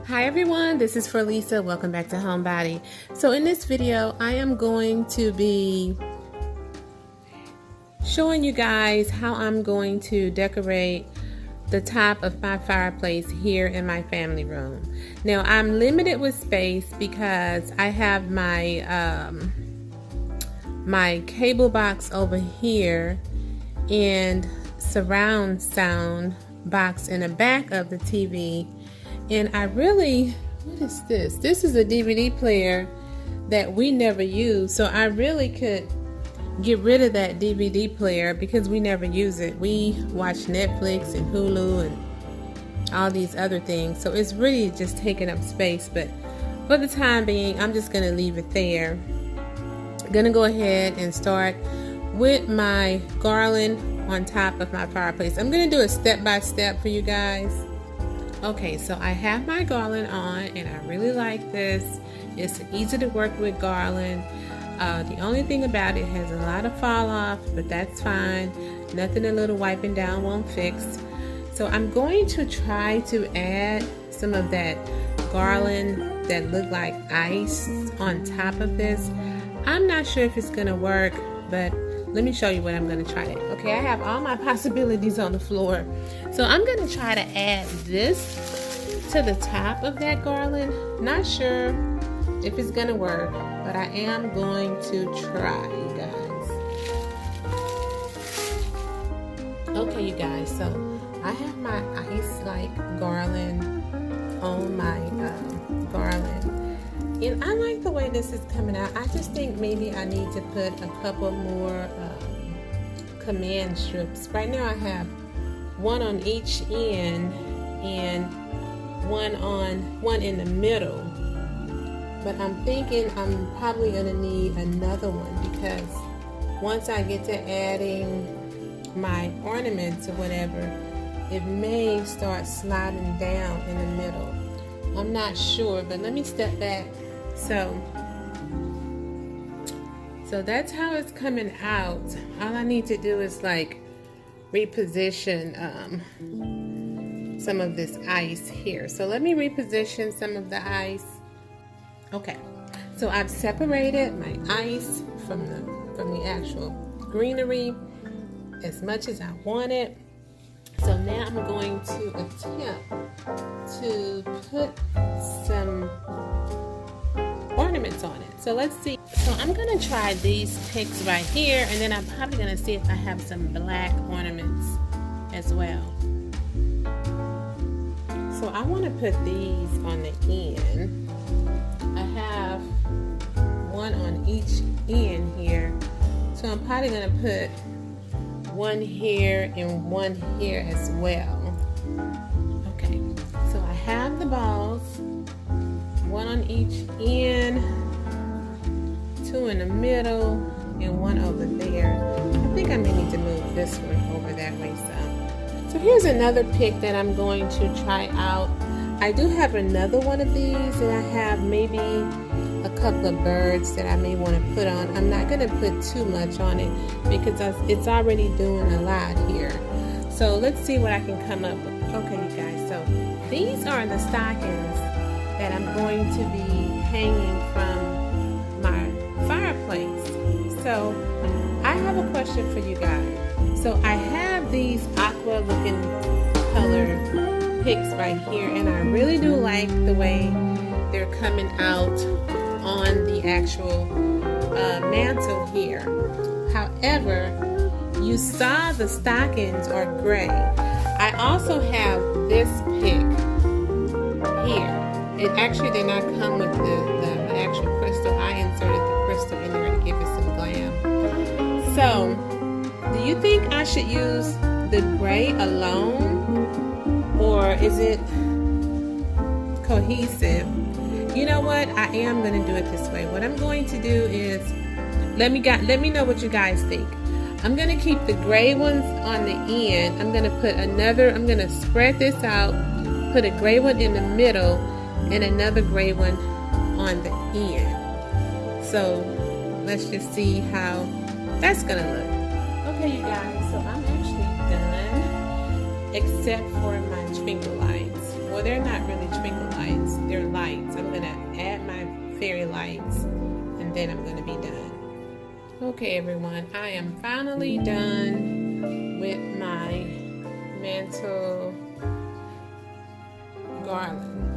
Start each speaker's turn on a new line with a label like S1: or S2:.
S1: Hi everyone, this is Forlisa. Welcome back to Homebody. So in this video, I am going to be showing you guys how I'm going to decorate the top of my fireplace here in my family room. Now I'm limited with space because I have my my cable box over here and surround sound box in the back of the TV. And I really, what is this? This is a DVD player that we never use. So I really could get rid of that DVD player because we never use it. We watch Netflix and Hulu and all these other things. So it's really just taking up space. But for the time being, I'm just going to leave it there. I'm going to go ahead and start with my garland on top of my fireplace. I'm going to do a step-by-step for you guys. Okay, so I have my garland on and I really like this. It's easy to work with garland. The only thing about it has a lot of fall off, but that's fine. Nothing a little wiping down won't fix. So I'm going to try to add some of that garland that look like ice on top of this. I'm not sure if it's gonna work, but let me show you what I'm going to try to. Okay, I have all my possibilities on the floor. So I'm going to try to add this to the top of that garland. Not sure if it's going to work, but I am going to try, you guys. Okay, you guys, so I have my ice-like garland on my garland. And I like the way this is coming out. I just think maybe I need to put a couple more command strips. Right now I have one on each end and one in the middle. But I'm thinking I'm probably going to need another one because once I get to adding my ornaments or whatever, it may start sliding down in the middle. I'm not sure, but let me step back. So that's how it's coming out. All I need to do is like reposition some of this ice here. So let me reposition some of the ice. Okay, so I've separated my ice from the actual greenery as much as I want it. So now I'm going to attempt to put some ornaments on it. So let's see. So I'm going to try these picks right here, and then I'm probably going to see if I have some black ornaments as well. So I want to put these on the end. I have one on each end here. So I'm probably going to put one here and one here as well. Okay, so I have the balls, one on each end, two in the middle, and one over there. I think I may need to move this one over that way some. So here's another pick that I'm going to try out. I do have another one of these, and I have maybe a couple of birds that I may want to put on. I'm not going to put too much on it because it's already doing a lot here. So let's see what I can come up with. Okay, you guys, so these are the stockings that I'm going to be hanging from my fireplace. So I have a question for you guys. So I have these aqua looking color picks right here, and I really do like the way they're coming out on the actual mantle here. However, you saw the stockings are gray. I also have this pick here. It actually did not come with the actual crystal. I inserted the crystal in there to give it some glam. So, do you think I should use the gray alone, or is it cohesive? You know what? I am going to do it this way. What I'm going to do is, let me know what you guys think. I'm going to keep the gray ones on the end. I'm going to spread this out, put a gray one in the middle, and another gray one on the end. So let's just see how that's going to look. Okay, you guys, so I'm actually done, except for my twinkle lights. Well, they're not really twinkle lights. Okay, everyone, I am finally done with my mantle garland.